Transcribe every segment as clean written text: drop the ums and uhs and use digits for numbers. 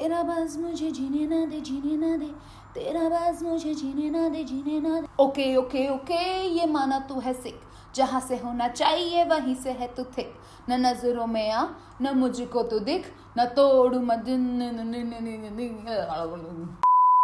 तेरा बस मुझे जीने ना दे, जीने ना दे, तेरा बस मुझे जीने ना दे, जीने ना दे. ओके ओके ओके, ये माना तू है सिक, जहाँ से होना चाहिए वहीं से है तू थिक. न नजरों में आ, न मुझको तू दिख, न तोड़ू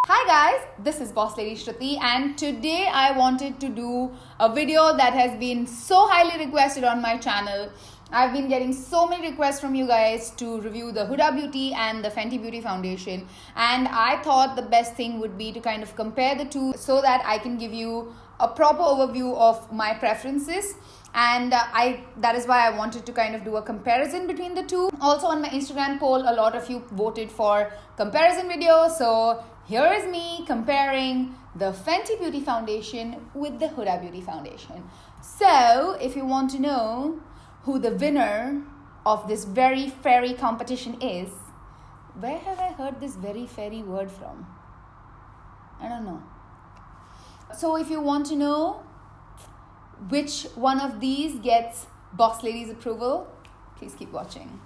Hi guys, this is Bosslady Shruti and today I wanted to do a video that has been so highly requested on my channel. I've been getting so many requests from you guys to review the Huda Beauty and the Fenty Beauty foundation, and I thought the best thing would be to kind of compare the two so that I can give you a proper overview of my preferences. And that is why I wanted to kind of do a comparison between the two. Also on my Instagram poll, a lot of you voted for comparison videos, so here is me comparing the Fenty Beauty foundation with the Huda Beauty foundation. So if you want to know who the winner of this very fairy competition is, where have I heard this very fairy word from? I don't know. So if you want to know which one of these gets Boss Lady's approval, please keep watching.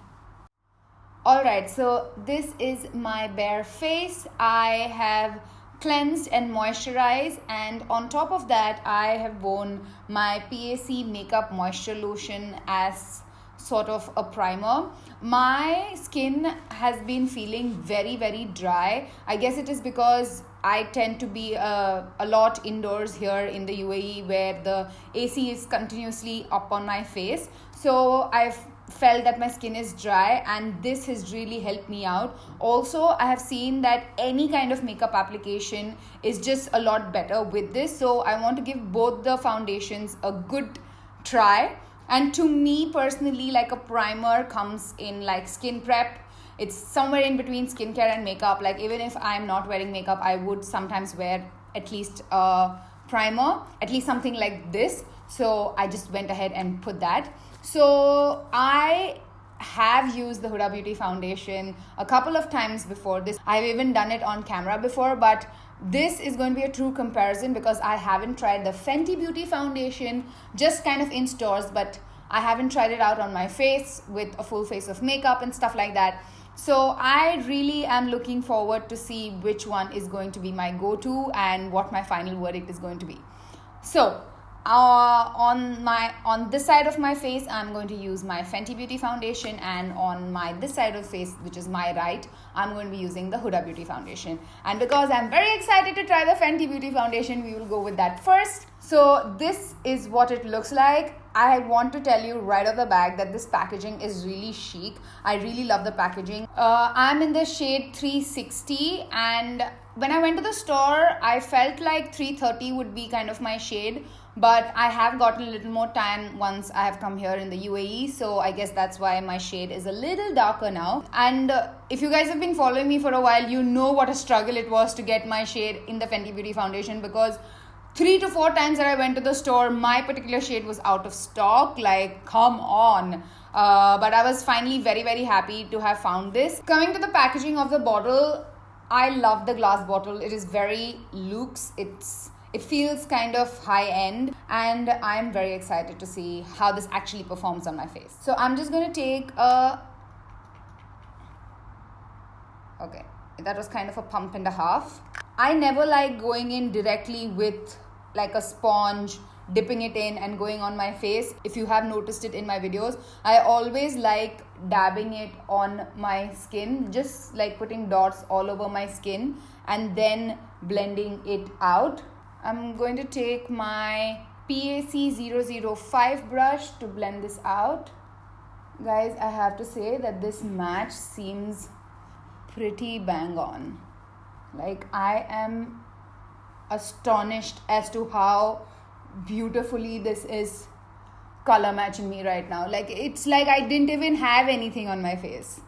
Alright, so this is my bare face. I have cleansed and moisturized, and on top of that I have worn my PAC makeup moisture lotion as sort of a primer. My skin has been feeling very dry. I guess it is because I tend to be a lot indoors here in the UAE where the AC is continuously up on my face. So I've felt that my skin is dry, and this has really helped me out. Also, I have seen that any kind of makeup application is just a lot better with this. So I want to give both the foundations a good try. And to me personally, like a primer comes in like skin prep. It's somewhere in between skincare and makeup. Like even if I'm not wearing makeup, I would sometimes wear at least a primer, at least something like this. So I just went ahead and put that. So I have used the Huda Beauty foundation a couple of times before this. I've even done it on camera before, but this is going to be a true comparison because I haven't tried the Fenty Beauty foundation, just kind of in stores, but I haven't tried it out on my face with a full face of makeup and stuff like that. So I really am looking forward to see which one is going to be my go-to and what my final verdict is going to be. So on this side of my face, I'm going to use my Fenty Beauty foundation, and on this side of face, which is my right, I'm going to be using the Huda Beauty foundation. And because I'm very excited to try the Fenty Beauty foundation, we will go with that first. So this is what it looks like. I want to tell you right off the bat that this packaging is really chic. I really love the packaging. I'm in the shade 360, and when I went to the store, I felt like 330 would be kind of my shade, but I have gotten a little more tan once I have come here in the UAE, so I guess that's why my shade is a little darker now. And if you guys have been following me for a while, you know what a struggle it was to get my shade in the Fenty Beauty foundation, because 3 to 4 times that I went to the store, my particular shade was out of stock. Like, come on. But I was finally very happy to have found this. Coming to the packaging of the bottle, I love the glass bottle. It is very luxe. It feels kind of high end, and I'm very excited to see how this actually performs on my face. So I'm just going to take okay, that was kind of a pump and a half. I never like going in directly with like a sponge, dipping it in and going on my face. If you have noticed it in my videos, I always like dabbing it on my skin, just like putting dots all over my skin and then blending it out. I'm going to take my PAC 005 brush to blend this out. Guys, I have to say that this match seems pretty bang on. Like, I am astonished as to how beautifully this is color matching me right now. Like, it's like I didn't even have anything on my face.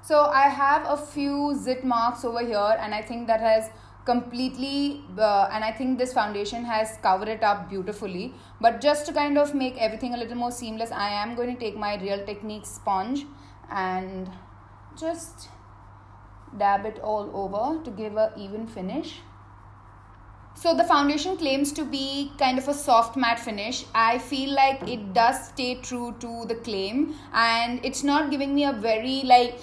So I have a few zit marks over here, and I think that has completely and I think this foundation has covered it up beautifully. But just to kind of make everything a little more seamless, I am going to take my Real Technique sponge and just dab it all over to give an even finish. So the foundation claims to be kind of a soft matte finish. I feel like it does stay true to the claim, and it's not giving me a very like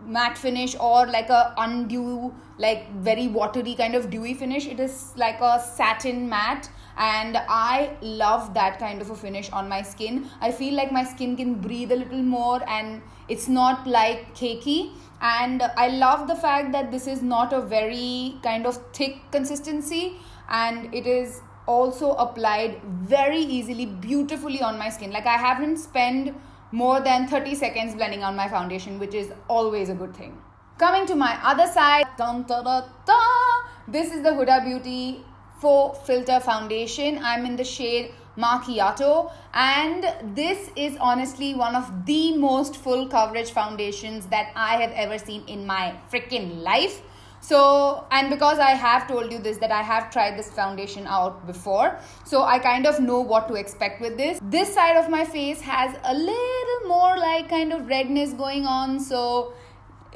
matte finish or like a undue, like very watery kind of dewy finish. It is like a satin matte, and I love that kind of a finish on my skin. I feel like my skin can breathe a little more and it's not like cakey. And I love the fact that this is not a very kind of thick consistency, and it is also applied very easily, beautifully on my skin. Like I haven't spent more than 30 seconds blending on my foundation, which is always a good thing. Coming to my other side, this is the Huda Beauty Faux Filter Foundation. I'm in the shade Macchiato, and this is honestly one of the most full coverage foundations that I have ever seen in my freaking life. So, and because I have told you this, that I have tried this foundation out before, so I kind of know what to expect with this. This side of my face has a little more like kind of redness going on, so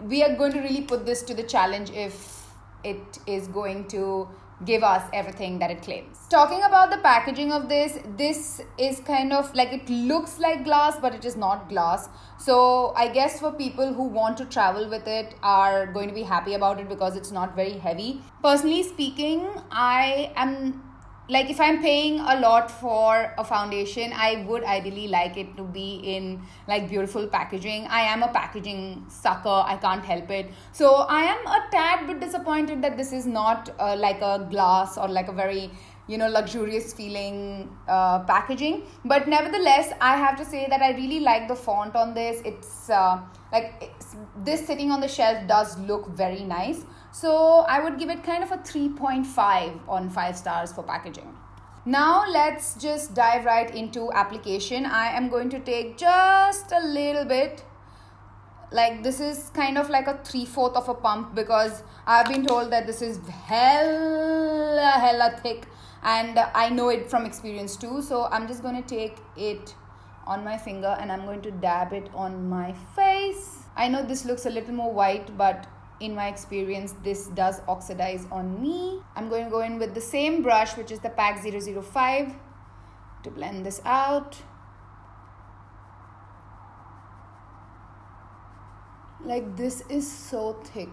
we are going to really put this to the challenge if it is going to give us everything that it claims. Talking about the packaging of this is kind of like, it looks like glass, but it is not glass. So I guess for people who want to travel with it are going to be happy about it because it's not very heavy. Personally speaking, I am like, if I'm paying a lot for a foundation, I would ideally like it to be in like beautiful packaging. I am a packaging sucker, I can't help it. So I am a tad bit disappointed that this is not like a glass or like a very, you know, luxurious feeling packaging. But nevertheless, I have to say that I really like the font on this. It's this sitting on the shelf does look very nice. So I would give it kind of a 3.5 on 5 stars for packaging. Now let's just dive right into application. I am going to take just a little bit. Like this is kind of like a 3/4 of a pump because I've been told that this is hella thick, and I know it from experience too. So I'm just going to take it on my finger and I'm going to dab it on my face. I know this looks a little more white, but in my experience, this does oxidize on me. I'm going to go in with the same brush, which is the PAC 005, to blend this out. Like this is so thick.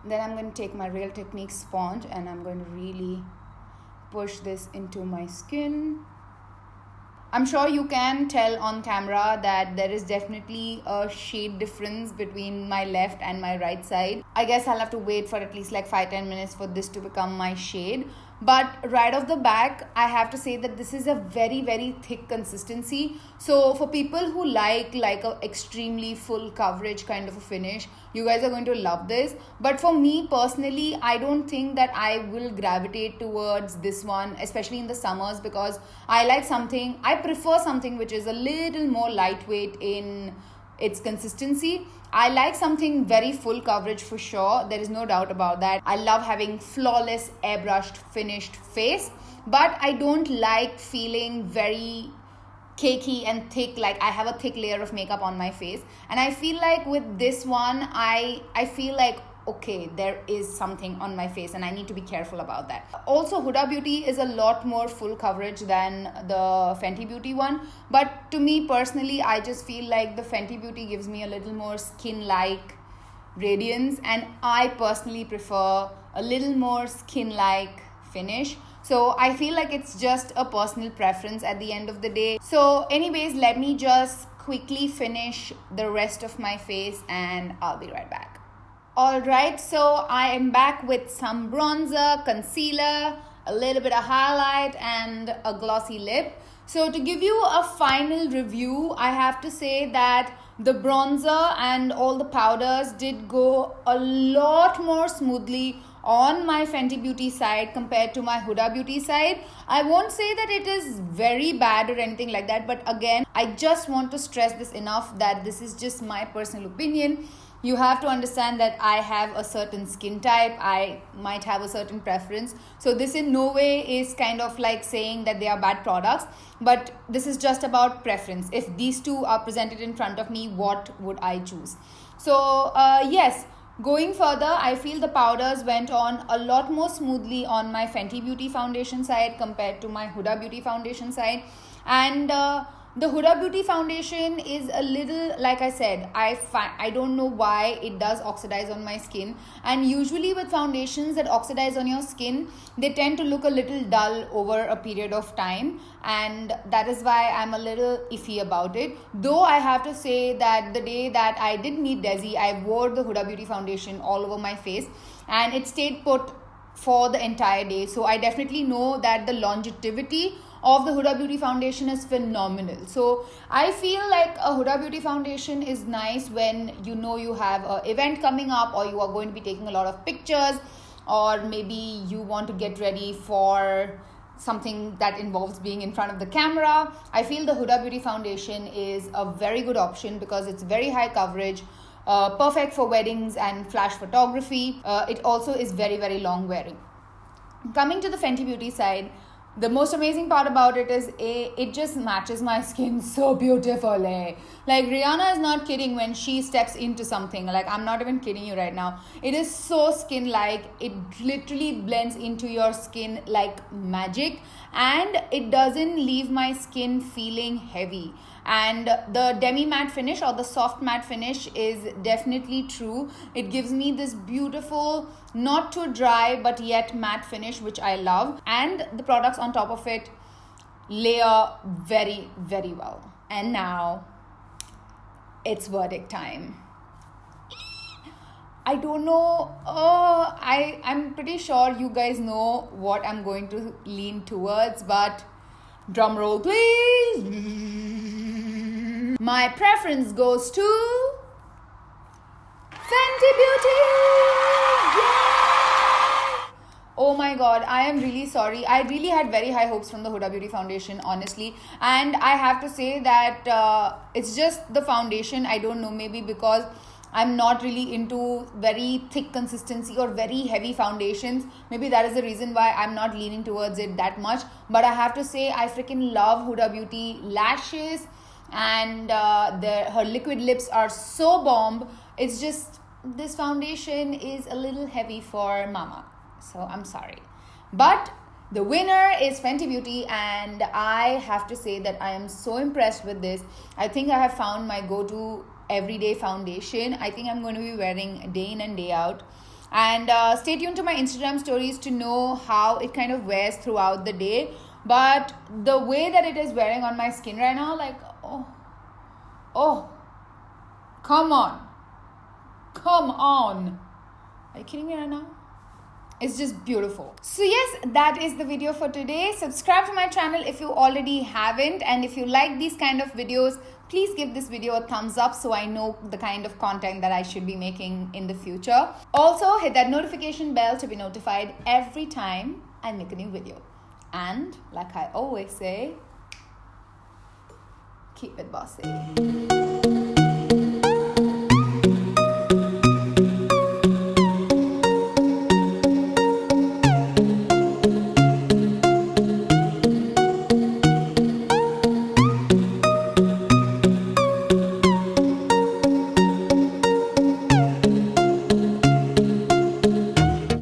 Then I'm going to take my Real Techniques sponge and I'm going to really push this into my skin. I'm sure you can tell on camera that there is definitely a shade difference between my left and my right side. I guess I'll have to wait for at least like 5-10 minutes for this to become my shade. But right off the back, I have to say that this is a very, very thick consistency. So for people who like a extremely full coverage kind of a finish, you guys are going to love this. But for me personally, I don't think that I will gravitate towards this one, especially in the summers, because I prefer something which is a little more lightweight in its consistency. I like something very full coverage for sure. There is no doubt about that. I love having flawless airbrushed finished face, but I don't like feeling very cakey and thick, like I have a thick layer of makeup on my face. And I feel like with this one, I feel like, okay, there is something on my face and I need to be careful about that. Also, Huda Beauty is a lot more full coverage than the Fenty Beauty one. But to me personally, I just feel like the Fenty Beauty gives me a little more skin-like radiance, and I personally prefer a little more skin-like finish. So I feel like it's just a personal preference at the end of the day. So anyways, let me just quickly finish the rest of my face and I'll be right back. Alright, so I am back with some bronzer, concealer, a little bit of highlight and a glossy lip. So to give you a final review, I have to say that the bronzer and all the powders did go a lot more smoothly on my Fenty Beauty side compared to my Huda Beauty side. I won't say that it is very bad or anything like that, but again, I just want to stress this enough that this is just my personal opinion. You have to understand that I have a certain skin type. I might have a certain preference. So this in no way is kind of like saying that they are bad products, but this is just about preference. If these two are presented in front of me, what would I choose? So yes, going further, I feel the powders went on a lot more smoothly on my Fenty Beauty foundation side compared to my Huda Beauty foundation side. And The Huda Beauty foundation is a little, like I said, I don't know why it does oxidize on my skin, and usually with foundations that oxidize on your skin, they tend to look a little dull over a period of time, and that is why I'm a little iffy about it. Though I have to say that the day that I did meet Desi, I wore the Huda Beauty foundation all over my face and it stayed put for the entire day. So I definitely know that the longevity of the Huda Beauty foundation is phenomenal. So I feel like a Huda Beauty foundation is nice when you know you have an event coming up, or you are going to be taking a lot of pictures, or maybe you want to get ready for something that involves being in front of the camera. I feel the Huda Beauty foundation is a very good option because it's very high coverage, perfect for weddings and flash photography. It also is very, very long wearing. Coming to the Fenty Beauty side, the most amazing part about it is it just matches my skin so beautifully. Like, Rihanna is not kidding when she steps into something. Like, I'm not even kidding you right now. It is so skin-like. It literally blends into your skin like magic, and it doesn't leave my skin feeling heavy. And the demi matte finish or the soft matte finish is definitely true. It gives me this beautiful, not too dry but yet matte finish, which I love. And the products on top of it layer very, very well. And now it's verdict time. I don't know. I'm pretty sure you guys know what I'm going to lean towards, but drum roll please. My preference goes to Fenty Beauty. Yay! Oh my god, I am really sorry. I really had very high hopes from the Huda Beauty foundation, honestly. And I have to say that it's just the foundation. I don't know, maybe because I'm not really into very thick consistency or very heavy foundations. Maybe that is the reason why I'm not leaning towards it that much. But I have to say, I freaking love Huda Beauty lashes, and her liquid lips are so bomb. It's just, this foundation is a little heavy for mama, so I'm sorry. But the winner is Fenty Beauty, and I have to say that I am so impressed with this. I think I have found my go-to everyday foundation. I think I'm going to be wearing day in and day out. And stay tuned to my Instagram stories to know how it kind of wears throughout the day. But the way that it is wearing on my skin right now, like, oh, come on. Are you kidding me right now? It's just beautiful. So yes, that is the video for today. Subscribe to my channel if you already haven't. And if you like these kind of videos, please give this video a thumbs up so I know the kind of content that I should be making in the future. Also, hit that notification bell to be notified every time I make a new video. And like I always say, keep it bossy.